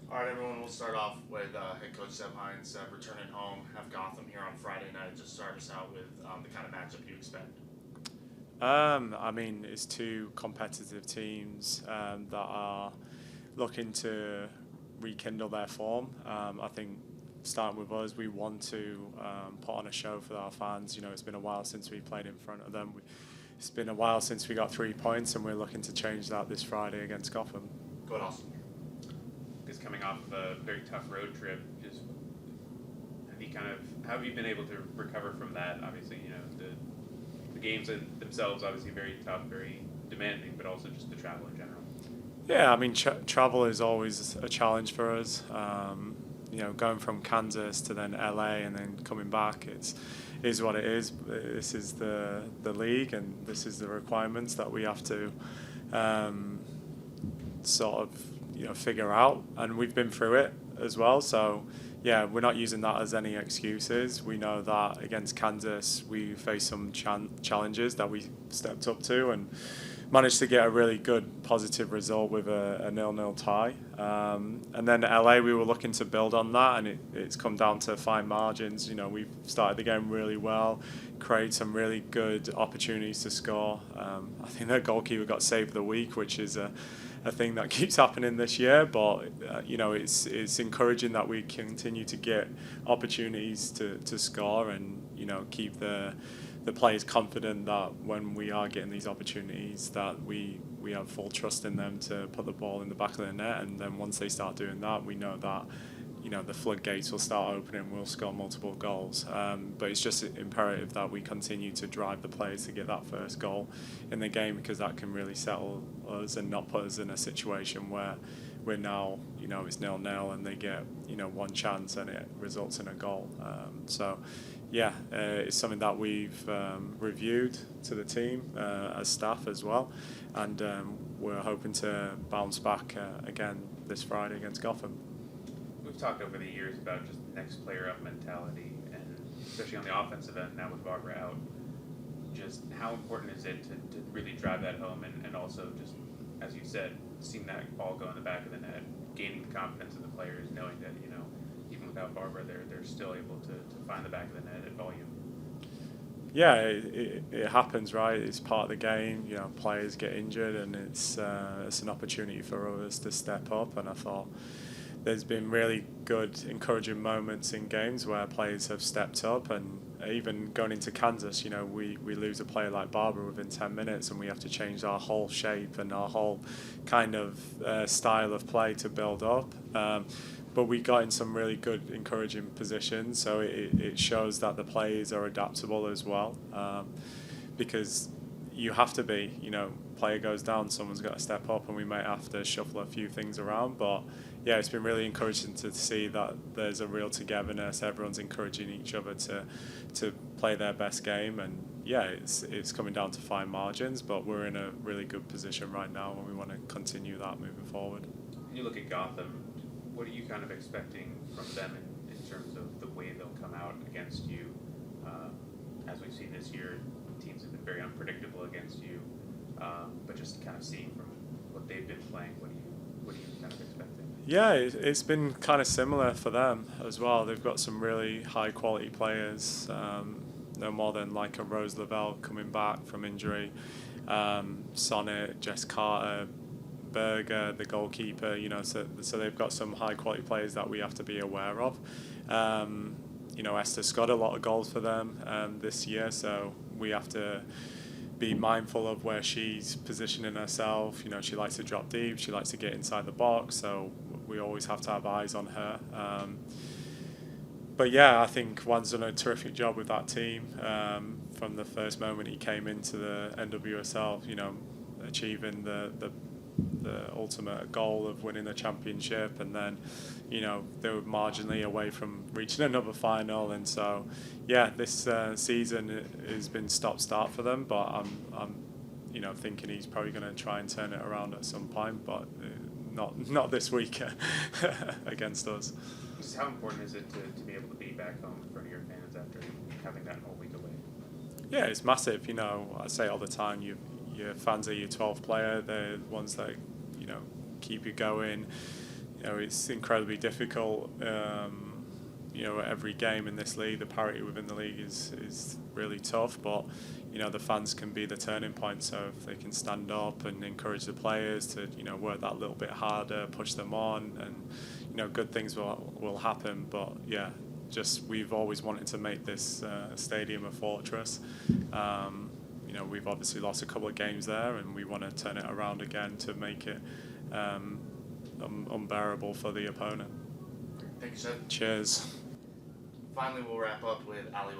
All right, everyone, we'll start off with head coach Seb Hines returning home, have Gotham here on Friday night. Just start us out with the kind of matchup you expect. I mean, it's two competitive teams that are looking to rekindle their form. I think starting with us, we want to put on a show for our fans. You know, it's been a while since we played in front of them. It's been a while since we got 3 points, and we're looking to change that this Friday against Gotham. Go ahead, Austin. Is coming off of a very tough road trip. Just how have you been able to recover from that? Obviously, the games in themselves obviously very tough, very demanding, but also just the travel in general. Yeah, I mean, travel is always a challenge for us. Going from Kansas to then LA and then coming back, it's is what it is. This is the league, and this is the requirements that we have to um, sort of figure out, and we've been through it as well. So yeah, we're not using that as any excuses. We know that against Kansas we faced some challenges that we stepped up to and managed to get a really good positive result with a 0-0 tie. And then LA, we were looking to build on that, and it's come down to fine margins. We've started the game really well, created some really good opportunities to score. I think their goalkeeper got saved of the week, which is a thing that keeps happening this year. But it's encouraging that we continue to get opportunities to score and keep the players confident that when we are getting these opportunities that we have full trust in them to put the ball in the back of the net, and then once they start doing that, we know that the floodgates will start opening, we'll score multiple goals. But it's just imperative that we continue to drive the players to get that first goal in the game, because that can really settle us and not put us in a situation where we're now, it's 0-0 and they get, one chance and it results in a goal. So yeah, it's something that we've reviewed to the team as staff as well, and we're hoping to bounce back again this Friday against Gotham. We've talked over the years about just next player up mentality, and especially on the offensive end now with Barbara out, just how important is it to really drive that home, and also just, as you said, seeing that ball go in the back of the net, gaining the confidence of the players, knowing that, even without Barbara, they're still able to find the back of the net at volume. Yeah, it happens, right? It's part of the game. Players get injured, and it's an opportunity for us to step up. And I thought there's been really good, encouraging moments in games where players have stepped up, and even going into Kansas, we lose a player like Barbara within 10 minutes, and we have to change our whole shape and our whole kind of style of play to build up. But we got in some really good, encouraging positions, so it shows that the players are adaptable as well, because you have to be. Player goes down, someone's got to step up, and we might have to shuffle a few things around. But yeah, it's been really encouraging to see that there's a real togetherness. Everyone's encouraging each other to play their best game, and yeah, it's coming down to fine margins, but we're in a really good position right now, and we want to continue that moving forward. When you look at Gotham, what are you kind of expecting from them in terms of the way they'll come out against you? As we've seen this year, teams have been very unpredictable against you. But just kind of seeing from what they've been playing, what are you kind of expecting? Yeah, it's been kind of similar for them as well. They've got some really high quality players. No more than like a Rose Lavelle coming back from injury, Sonnet, Jess Carter, Berger, the goalkeeper. So they've got some high quality players that we have to be aware of. Esther Scott, a lot of goals for them this year, so we have to be mindful of where she's positioning herself. She likes to drop deep, she likes to get inside the box, so we always have to have eyes on her. But yeah, I think Juan's done a terrific job with that team from the first moment he came into the NWSL, achieving the ultimate goal of winning the championship, and then they were marginally away from reaching another final. And so yeah, this season has been stop-start for them, but I'm thinking he's probably going to try and turn it around at some point, but not this week against us. Just how important is it to be able to be back home in front of your fans after having that whole week away? Yeah, it's massive. I say it all the time, your fans are your 12th player. They're the ones that keep you going. it's incredibly difficult. Every game in this league, the parity within the league is really tough, but the fans can be the turning point. So if they can stand up and encourage the players to work that little bit harder, push them on, and good things will happen. But yeah, just we've always wanted to make this stadium a fortress. We've obviously lost a couple of games there, and we want to turn it around again to make it unbearable for the opponent. Thank you, Seb. Cheers. Finally, we'll wrap up with Ali.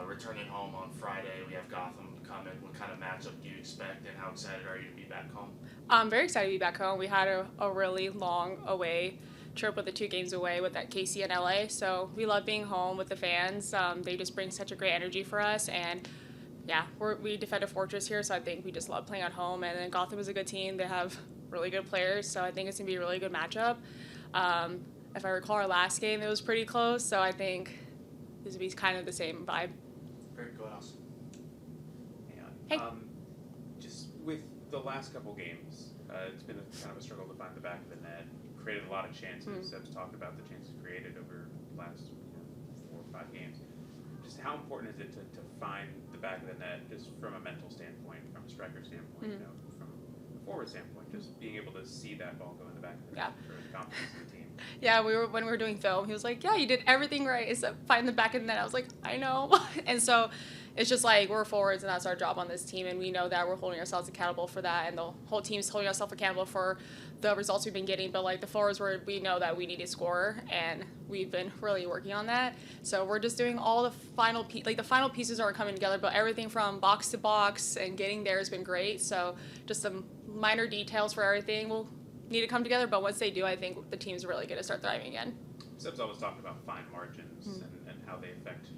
Returning home on Friday, we have Gotham coming. What kind of matchup do you expect, and how excited are you to be back home? I'm very excited to be back home. We had a really long away trip with the 2 games away with that KC and LA, so we love being home with the fans. They just bring such a great energy for us, and yeah, we defend a fortress here, so I think we just love playing at home. And then Gotham is a good team. They have really good players, so I think it's going to be a really good matchup. If I recall our last game, it was pretty close, so I think this will be kind of the same vibe. Very good. Awesome. Hey. Just with the last couple games, it's been kind of a struggle to find the back of the net. Created a lot of chances. Seb's talked about the chances created over the last 4 or 5 games. Just how important is it to find the back of the net, just from a mental standpoint, from a striker standpoint, from a forward standpoint, just being able to see that ball go in the back of the net for the confidence of the team. Yeah, when we were doing film, he was like, yeah, you did everything right except find the back of the net. I was like, I know. And so it's just like we're forwards, and that's our job on this team, and we know that we're holding ourselves accountable for that, and the whole team's holding ourselves accountable for the results we've been getting. But like the forwards, we know that we need to score, and we've been really working on that. So we're just doing all the final the final pieces aren't coming together, but everything from box to box and getting there has been great. So just some minor details for everything will need to come together, but once they do, I think the team's really going to start thriving again. Seb's always talked about fine margins and how they affect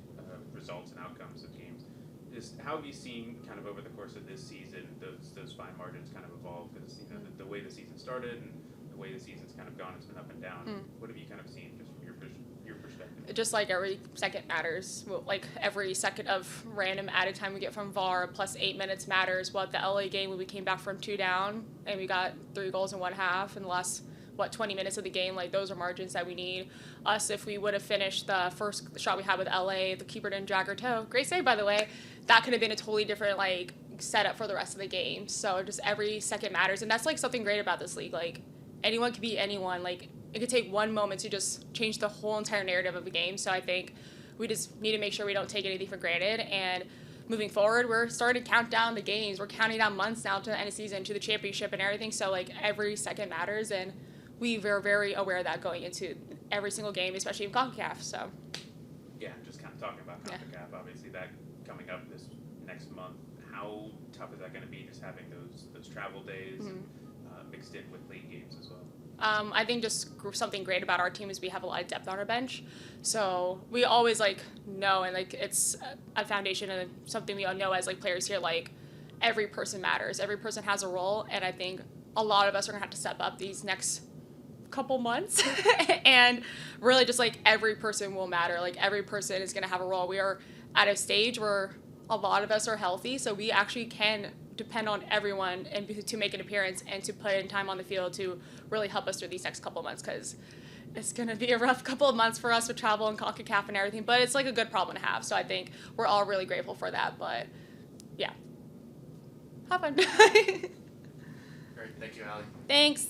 results and outcomes of games. Just how have you seen kind of over the course of this season those fine margins kind of evolve? Because the way the season started and the way the season's kind of gone, it's been up and down. What have you kind of seen just from your perspective? Just like every second matters. Like every second of random added time we get from VAR plus 8 minutes matters. What the LA game when we came back from 2 down and we got 3 goals in 1/2 in the last 20 minutes of the game, like those are margins that we need. Us, if we would have finished the first shot we had with LA, the keeper didn't drag her toe. Great save, by the way. That could have been a totally different setup for the rest of the game. So just every second matters, and that's something great about this league. Anyone can beat anyone. It could take one moment to just change the whole entire narrative of the game. So I think we just need to make sure we don't take anything for granted. And moving forward, we're starting to count down the games. We're counting down months now to the end of season, to the championship and everything. So every second matters, and we were very aware of that going into every single game, especially in CONCACAF. So yeah, just kind of talking about CONCACAF, obviously that coming up this next month. How tough is that going to be, just having those travel days and mixed in with league games as well? I think just something great about our team is we have a lot of depth on our bench. So we always know, and it's a foundation and something we all know as players here, every person matters. Every person has a role, and I think a lot of us are going to have to step up these next couple months and really just every person will matter. Every person is going to have a role. We are at a stage where a lot of us are healthy, so we actually can depend on everyone and to make an appearance and to put in time on the field to really help us through these next couple of months, because it's going to be a rough couple of months for us with travel and CONCACAF and everything, but it's a good problem to have. So I think we're all really grateful for that. But yeah, have fun. Great. Thank you, Ali. Thanks.